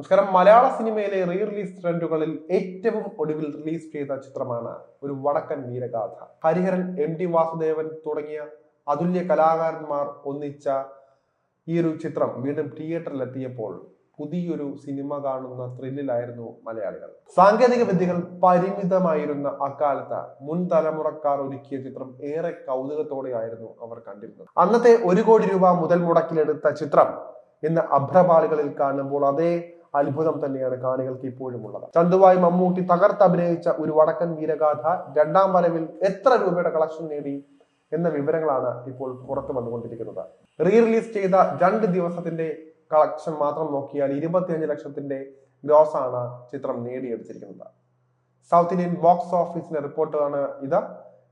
നമസ്കാരം. മലയാള സിനിമയിലെ re release ട്രെൻഡുകളിൽ ഏറ്റവും ഒടുവിൽ റിലീസ് ചെയ്ത ചിത്രമാണ് ഒരു വടക്കൻ വീരഗാഥ. ഹരിഹരൻ, MT വാസുദേവൻ തുടങ്ങിയ അതുല്യ കലാകാരന്മാർ ഒന്നിച്ച ഈ ഒരു ചിത്രം വീണ്ടും തിയേറ്ററിൽ എത്തിയപ്പോൾ പുതിയൊരു സിനിമ കാണുന്ന ത്രില്ലിലായിരുന്നു മലയാളികൾ. സാങ്കേതിക വിദ്യകൾ പരിമിതമായിരുന്ന അക്കാലത്ത് മുൻ തലമുറക്കാർ ഒരുക്കിയ ചിത്രം ഏറെ കൗതുകത്തോടെയായിരുന്നു അവർ കണ്ടിരുന്നത്. അന്നത്തെ 1 കോടി രൂപ മുതൽ മുടക്കിലെടുത്ത ചിത്രം ഇന്ന് അഭ്രപാളികളിൽ കാണുമ്പോൾ അതേ അത്ഭുതം തന്നെയാണ് കാണികൾക്ക് ഇപ്പോഴും ഉള്ളത്. ചന്തുവായി മമ്മൂട്ടി തകർത്തഭിനയിച്ച ഒരു വടക്കൻ വീരഗാഥ രണ്ടാം വരവിൽ എത്ര രൂപയുടെ കളക്ഷൻ നേടി എന്ന വിവരങ്ങളാണ് ഇപ്പോൾ പുറത്തു വന്നുകൊണ്ടിരിക്കുന്നത്. റീ റിലീസ് ചെയ്ത 2 ദിവസത്തിന്റെ കളക്ഷൻ മാത്രം നോക്കിയാൽ 25 ലക്ഷത്തിന്റെ ഗ്രോസ് ആണ് ചിത്രം നേടിയെടുത്തിരിക്കുന്നത്. സൗത്ത് ഇന്ത്യൻ ബോക്സ് ഓഫീസിന്റെ റിപ്പോർട്ടാണ് ഇത്.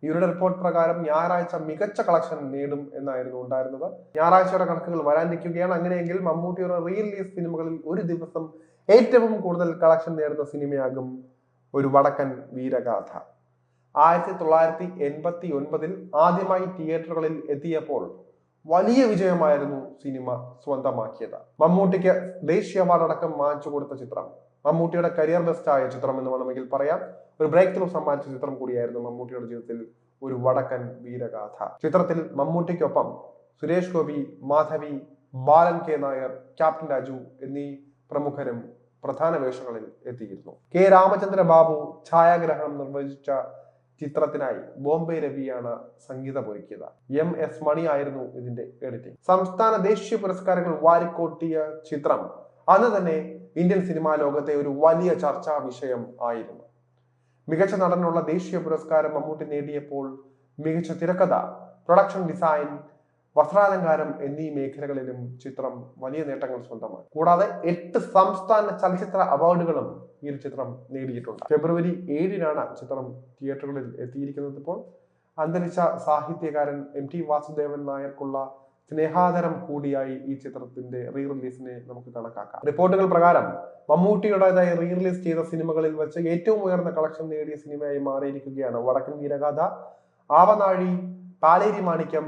ഇവരുടെ റിപ്പോർട്ട് പ്രകാരം ഞായറാഴ്ച മികച്ച കളക്ഷൻ നേടും എന്നായിരുന്നു ഉണ്ടായിരുന്നത്. ഞായറാഴ്ചയുടെ കണക്കുകൾ വരാനിരിക്കുകയാണ്. അങ്ങനെയെങ്കിൽ മമ്മൂട്ടിയുടെ റീ റിലീസ് സിനിമകളിൽ ഒരു ദിവസം ഏറ്റവും കൂടുതൽ കളക്ഷൻ നേടുന്ന സിനിമയാകും ഒരു വടക്കൻ വീരഗാഥ. 1989 ആദ്യമായി തിയേറ്ററുകളിൽ എത്തിയപ്പോൾ വലിയ വിജയമായിരുന്നു സിനിമ സ്വന്തമാക്കിയത്. മമ്മൂട്ടിക്ക് ദേശീയ അവാർഡ് അടക്കം വാങ്ങിച്ചു കൊടുത്ത ചിത്രം, മമ്മൂട്ടിയുടെ കരിയർ ബെസ്റ്റ് ആയ ചിത്രം എന്ന് വേണമെങ്കിൽ പറയാം. ഒരു ബ്രേക്ക് ത്രൂ സമ്മാനിച്ച ചിത്രം കൂടിയായിരുന്നു മമ്മൂട്ടിയുടെ ജീവിതത്തിൽ ഒരു വടക്കൻ വീരഗാഥ. ചിത്രത്തിൽ മമ്മൂട്ടിക്കൊപ്പം സുരേഷ് ഗോപി, മാധവി, ബാലൻ K നായർ, ക്യാപ്റ്റൻ രാജു എന്നീ പ്രമുഖരും പ്രധാന വേഷങ്ങളിൽ എത്തിയിരുന്നു. K രാമചന്ദ്ര ബാബു ഛായാഗ്രഹണം നിർവഹിച്ച ചിത്രത്തിനായി ബോംബെ രവിയാണ് സംഗീതം ഒരുക്കിയത്. MS മണി ആയിരുന്നു ഇതിന്റെ എഡിറ്റിംഗ്. സംസ്ഥാന ദേശീയ പുരസ്കാരങ്ങൾ വാരിക്കൂട്ടിയ ചിത്രം അന്ന് തന്നെ ഇന്ത്യൻ സിനിമാ ലോകത്തെ ഒരു വലിയ ചർച്ചാ വിഷയം ആയിരുന്നു. മികച്ച നടനുള്ള ദേശീയ പുരസ്കാരം മമ്മൂട്ടി നേടിയപ്പോൾ മികച്ച തിരക്കഥ, പ്രൊഡക്ഷൻ ഡിസൈൻ, വസ്ത്രാലങ്കാരം എന്നീ മേഖലകളിലും ചിത്രം വലിയ നേട്ടങ്ങൾ സ്വന്തമായി. കൂടാതെ 8 സംസ്ഥാന ചലച്ചിത്ര അവാർഡുകളും ഈ ഒരു ചിത്രം നേടിയിട്ടുണ്ട്. ഫെബ്രുവരി 7-നാണ് ചിത്രം തിയേറ്ററുകളിൽ എത്തിയിരിക്കുന്നത്. ഇപ്പോൾ അന്തരിച്ച സാഹിത്യകാരൻ MT വാസുദേവൻ നായർക്കുള്ള സ്നേഹാദരം കൂടിയായി ഈ ചിത്രത്തിന്റെ റീ റിലീസിനെ നമുക്ക് കണക്കാക്കാം. റിപ്പോർട്ടുകൾ പ്രകാരം മമ്മൂട്ടിയുടേതായി റീ റിലീസ് ചെയ്ത സിനിമകളിൽ വെച്ച് ഏറ്റവും ഉയർന്ന കളക്ഷൻ നേടിയ സിനിമയായി മാറിയിരിക്കുകയാണ് വടക്കൻ വീരഗാഥ. ആവനാഴി, പാലേരി മാണിക്യം,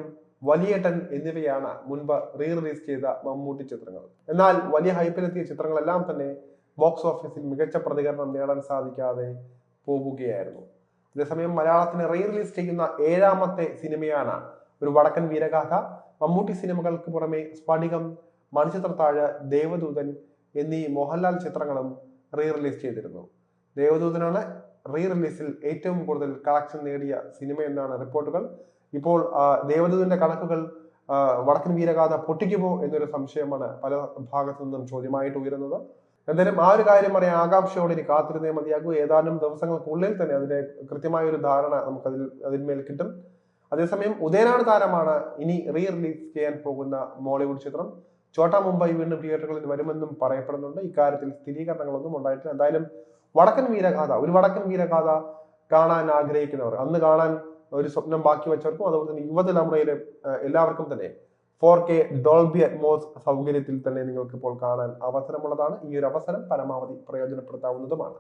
വലിയേട്ടൻ എന്നിവയാണ് മുൻപ് റീ റിലീസ് ചെയ്ത മമ്മൂട്ടി ചിത്രങ്ങൾ. എന്നാൽ വലിയ ഹൈപ്പിലെത്തിയ ചിത്രങ്ങളെല്ലാം തന്നെ ബോക്സ് ഓഫീസിൽ മികച്ച പ്രതികരണം നേടാൻ സാധിക്കാതെ പോവുകയായിരുന്നു. അതേസമയം മലയാളത്തിന് റീ റിലീസ് ചെയ്യുന്ന 7ാമത്തെ സിനിമയാണ് ഒരു വടക്കൻ വീരഗാഥ. മമ്മൂട്ടി സിനിമകൾക്ക് പുറമെ സ്ഫടികം, മണിച്ചിത്രത്താഴ്, ദേവദൂതൻ എന്നീ മോഹൻലാൽ ചിത്രങ്ങളും റീ റിലീസ് ചെയ്തിരുന്നു. ദേവദൂതനാണ് റീ റിലീസിൽ ഏറ്റവും കൂടുതൽ കളക്ഷൻ നേടിയ സിനിമ എന്നാണ് റിപ്പോർട്ടുകൾ. ഇപ്പോൾ ദേവദൂതന്റെ കണക്കുകൾ വടക്കൻ വീരഗാഥ പൊട്ടിക്കുമോ എന്നൊരു സംശയമാണ് പല ഭാഗത്തു നിന്നും ചോദ്യമായിട്ട് ഉയരുന്നത്. എന്തായാലും ആ ഒരു കാര്യം പറയാൻ ആകാംക്ഷയോടെ ഇനി കാത്തിരുന്നേ മതിയാകൂ. ഏതാനും ദിവസങ്ങൾക്കുള്ളിൽ തന്നെ അതിന്റെ കൃത്യമായ ഒരു ധാരണ അതിന്മേൽ കിട്ടും. അതേസമയം ഉദയനാട് താരമാണ് ഇനി റീ റിലീസ് ചെയ്യാൻ പോകുന്ന മോളിവുഡ് ചിത്രം. ഛോട്ടാ മുംബൈ വീണ്ടും തിയേറ്ററുകളിൽ വരുമെന്നും പറയപ്പെടുന്നുണ്ട്. ഇക്കാര്യത്തിൽ സ്ഥിരീകരണങ്ങളൊന്നും ഉണ്ടായിട്ടില്ല. എന്തായാലും ഒരു വടക്കൻ വീരഗാഥ കാണാൻ ആഗ്രഹിക്കുന്നവർ, അന്ന് കാണാൻ ഒരു സ്വപ്നം ബാക്കി വെച്ചവർക്കും അതുപോലെ തന്നെ യുവതലമുറയിലെ എല്ലാവർക്കും തന്നെ 4K ഡോൾബി അറ്റ്മോസ് സൗകര്യത്തിൽ തന്നെ നിങ്ങൾക്ക് ഇപ്പോൾ കാണാൻ അവസരമുള്ളതാണ്. ഈ ഒരു അവസരം പരമാവധി പ്രയോജനപ്പെടുത്താവുന്നതുമാണ്.